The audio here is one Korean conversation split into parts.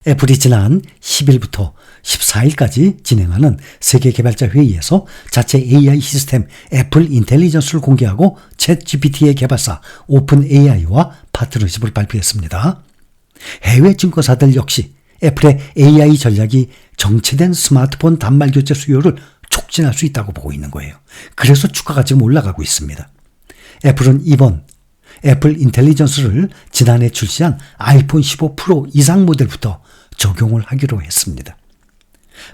애플이 지난 10일부터 14일까지 진행하는 세계 개발자 회의에서 자체 AI 시스템 애플 인텔리전스를 공개하고 챗GPT의 개발사 오픈 AI와 파트너십을 발표했습니다. 해외 증권사들 역시 애플의 AI 전략이 정체된 스마트폰 단말 교체 수요를 촉진할 수 있다고 보고 있는 거예요. 그래서 주가가 지금 올라가고 있습니다. 애플은 이번 애플 인텔리전스를 지난해 출시한 아이폰 15 프로 이상 모델부터 적용을 하기로 했습니다.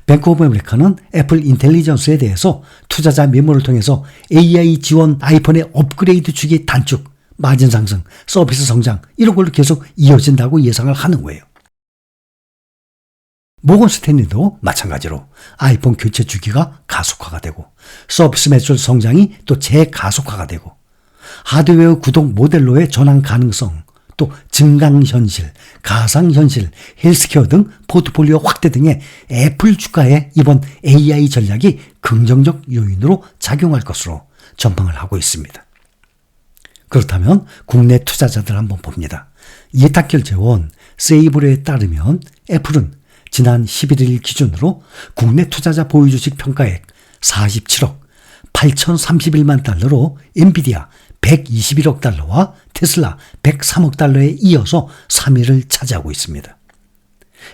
뱅크 오브 아메리카는 애플 인텔리전스에 대해서 투자자 메모를 통해서 AI 지원 아이폰의 업그레이드 주기 단축, 마진 상승, 서비스 성장 이런 걸로 계속 이어진다고 예상을 하는 거예요. 모건 스탠리도 마찬가지로 아이폰 교체 주기가 가속화가 되고 서비스 매출 성장이 또 재가속화가 되고 하드웨어 구동 모델로의 전환 가능성, 또 증강현실, 가상현실, 헬스케어 등 포트폴리오 확대 등의 애플 주가에 이번 AI 전략이 긍정적 요인으로 작용할 것으로 전망을 하고 있습니다. 그렇다면 국내 투자자들 한번 봅니다. 예탁결제원 세이브르에 따르면 애플은 지난 11일 기준으로 국내 투자자 보유주식 평가액 47억 8,031만 달러로 엔비디아 121억 달러와 테슬라 103억 달러에 이어서 3위를 차지하고 있습니다.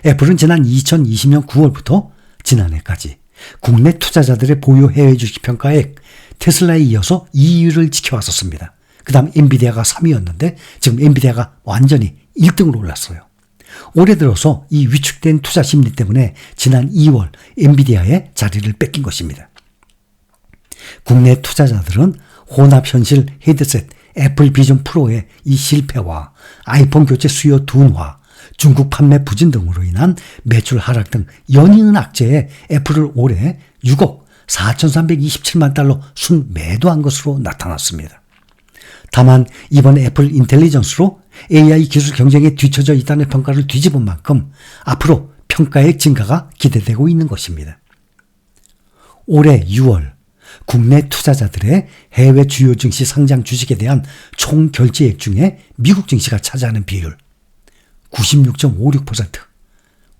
애플은 지난 2020년 9월부터 지난해까지 국내 투자자들의 보유 해외 주식 평가액 테슬라에 이어서 2위를 지켜왔었습니다. 그 다음 엔비디아가 3위였는데 지금 엔비디아가 완전히 1등으로 올랐어요. 올해 들어서 이 위축된 투자 심리 때문에 지난 2월 엔비디아의 자리를 뺏긴 것입니다. 국내 투자자들은 혼합현실 헤드셋 애플 비전 프로의 이 실패와 아이폰 교체 수요 둔화, 중국 판매 부진 등으로 인한 매출 하락 등 연이은 악재에 애플을 올해 6억 4,327만 달러 순매도한 것으로 나타났습니다. 다만 이번 애플 인텔리전스로 AI 기술 경쟁에 뒤처져 있다는 평가를 뒤집은 만큼 앞으로 평가액 증가가 기대되고 있는 것입니다. 올해 6월 국내 투자자들의 해외 주요 증시 상장 주식에 대한 총 결제액 중에 미국 증시가 차지하는 비율 96.56%,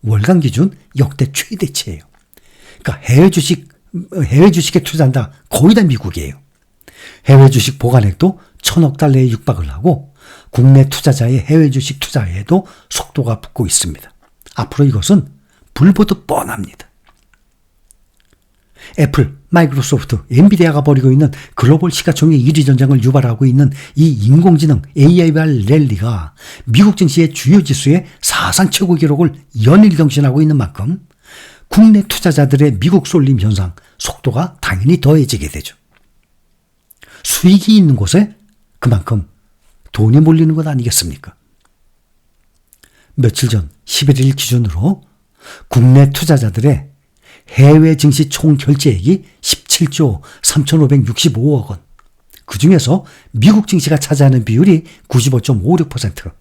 월간 기준 역대 최대치예요. 그러니까 해외 주식에 투자한다 거의 다 미국이에요. 해외 주식 보관액도 1,000억 달러에 육박을 하고 국내 투자자의 해외 주식 투자에도 속도가 붙고 있습니다. 앞으로 이것은 불보듯 뻔합니다. 애플, 마이크로소프트, 엔비디아가 벌이고 있는 글로벌 시가총액 1위 전쟁을 유발하고 있는 이 인공지능 AI발 랠리가 미국 증시의 주요 지수의 사상 최고 기록을 연일 경신하고 있는 만큼 국내 투자자들의 미국 쏠림 현상 속도가 당연히 더해지게 되죠. 수익이 있는 곳에 그만큼 돈이 몰리는 것 아니겠습니까? 며칠 전 11일 기준으로 국내 투자자들의 해외 증시 총 결제액이 17조 3,565억 원. 그 중에서 미국 증시가 차지하는 비율이 95.56%.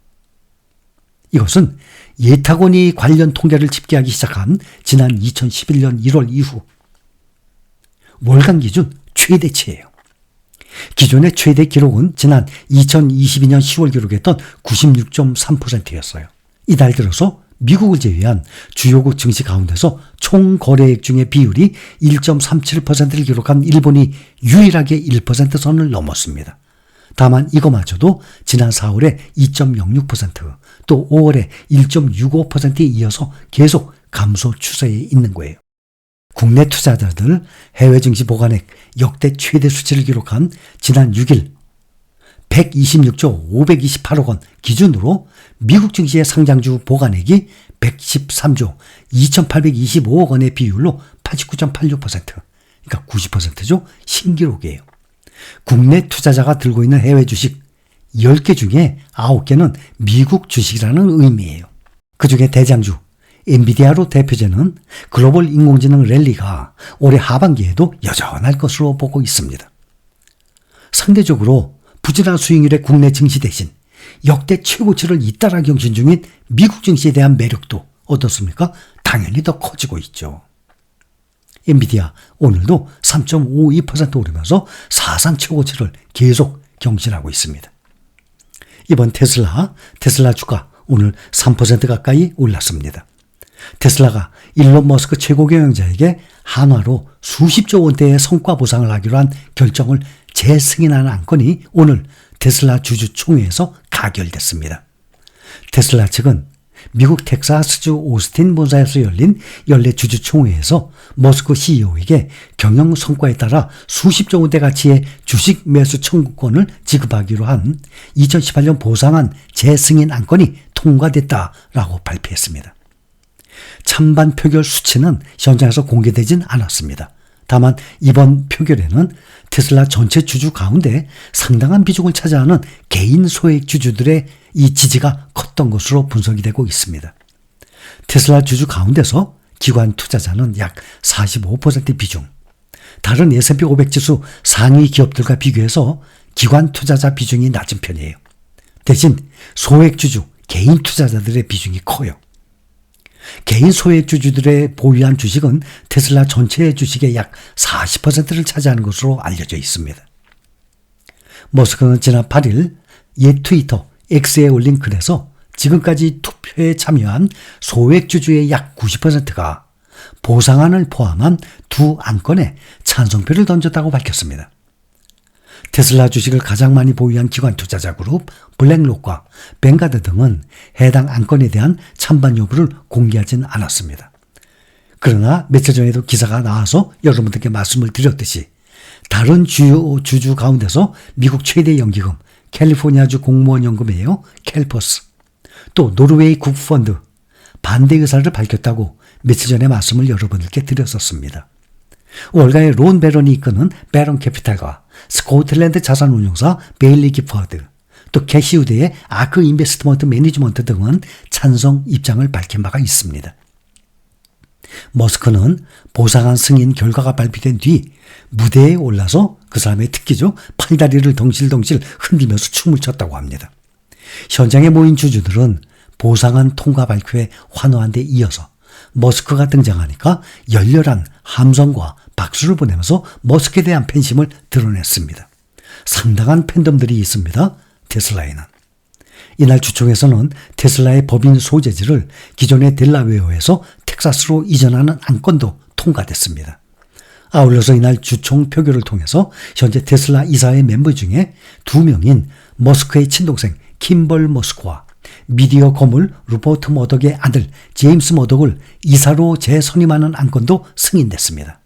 이것은 예탁원이 관련 통계를 집계하기 시작한 지난 2011년 1월 이후 월간 기준 최대치예요. 기존의 최대 기록은 지난 2022년 10월 기록했던 96.3%였어요. 이달 들어서 미국을 제외한 주요국 증시 가운데서 총 거래액 중의 비율이 1.37%를 기록한 일본이 유일하게 1% 선을 넘었습니다. 다만 이거마저도 지난 4월에 2.06%, 또 5월에 1.65%에 이어서 계속 감소 추세에 있는 거예요. 국내 투자자들 해외 증시 보관액 역대 최대 수치를 기록한 지난 6일 126조 528억 원 기준으로 미국 증시의 상장주 보관액이 113조 2825억 원의 비율로 89.86%, 그러니까 90%죠. 신기록이에요. 국내 투자자가 들고 있는 해외 주식 10개 중에 9개는 미국 주식이라는 의미예요. 그중에 대장주 엔비디아로 대표되는 글로벌 인공지능 랠리가 올해 하반기에도 여전할 것으로 보고 있습니다. 상대적으로 부진한 수익률의 국내 증시 대신 역대 최고치를 잇따라 경신 중인 미국 증시에 대한 매력도 어떻습니까? 당연히 더 커지고 있죠. 엔비디아 오늘도 3.52% 오르면서 사상 최고치를 계속 경신하고 있습니다. 이번 테슬라 주가 오늘 3% 가까이 올랐습니다. 테슬라가 일론 머스크 최고 경영자에게 한화로 수십조 원대의 성과 보상을 하기로 한 결정을 재승인하는 안건이 오늘 테슬라 주주총회에서 가결됐습니다. 테슬라 측은 미국 텍사스주 오스틴 본사에서 열린 연례 주주총회에서 머스크 CEO에게 경영 성과에 따라 수십조 원대 가치의 주식 매수 청구권을 지급하기로 한 2018년 보상안 재승인 안건이 통과됐다라고 발표했습니다. 찬반 표결 수치는 현장에서 공개되진 않았습니다. 다만 이번 표결에는 테슬라 전체 주주 가운데 상당한 비중을 차지하는 개인 소액 주주들의 이 지지가 컸던 것으로 분석이 되고 있습니다. 테슬라 주주 가운데서 기관 투자자는 약 45% 비중, 다른 S&P 500 지수 상위 기업들과 비교해서 기관 투자자 비중이 낮은 편이에요. 대신 소액 주주, 개인 투자자들의 비중이 커요. 개인 소액 주주들의 보유한 주식은 테슬라 전체의 주식의 약 40%를 차지하는 것으로 알려져 있습니다. 머스크는 지난 8일 옛 트위터 X에 올린 글에서 지금까지 투표에 참여한 소액 주주의 약 90%가 보상안을 포함한 두 안건에 찬성표를 던졌다고 밝혔습니다. 테슬라 주식을 가장 많이 보유한 기관 투자자 그룹 블랙록과 뱅가드 등은 해당 안건에 대한 찬반 여부를 공개하진 않았습니다. 그러나 며칠 전에도 기사가 나와서 여러분들께 말씀을 드렸듯이 다른 주요 주주 가운데서 미국 최대 연기금 캘리포니아주 공무원 연금이에요. 캘퍼스, 또 노르웨이 국부펀드 반대 의사를 밝혔다고 며칠 전에 말씀을 여러분들께 드렸었습니다. 월가의 론 베런이 이끄는 베런 캐피탈과 스코틀랜드 자산운용사 베일리 기퍼드, 또 캐시우드의 아크 인베스트먼트 매니지먼트 등은 찬성 입장을 밝힌 바가 있습니다. 머스크는 보상안 승인 결과가 발표된 뒤 무대에 올라서 그 사람의 특기죠. 팔다리를 덩실덩실 흔들면서 춤을 췄다고 합니다. 현장에 모인 주주들은 보상안 통과 발표에 환호한 데 이어서 머스크가 등장하니까 열렬한 함성과 박수를 보내면서 머스크에 대한 팬심을 드러냈습니다. 상당한 팬덤들이 있습니다. 테슬라에는. 이날 주총에서는 테슬라의 법인 소재지를 기존의 델라웨어에서 텍사스로 이전하는 안건도 통과됐습니다. 아울러서 이날 주총 표결을 통해서 현재 테슬라 이사회 멤버 중에 2명인 머스크의 친동생 킴벌 머스크와 미디어 거물 루퍼트 머덕의 아들 제임스 머덕을 이사로 재선임하는 안건도 승인됐습니다.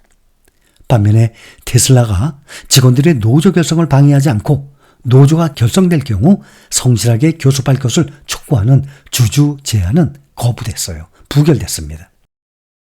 반면에 테슬라가 직원들의 노조 결성을 방해하지 않고 노조가 결성될 경우 성실하게 교섭할 것을 촉구하는 주주 제안은 거부됐어요. 부결됐습니다.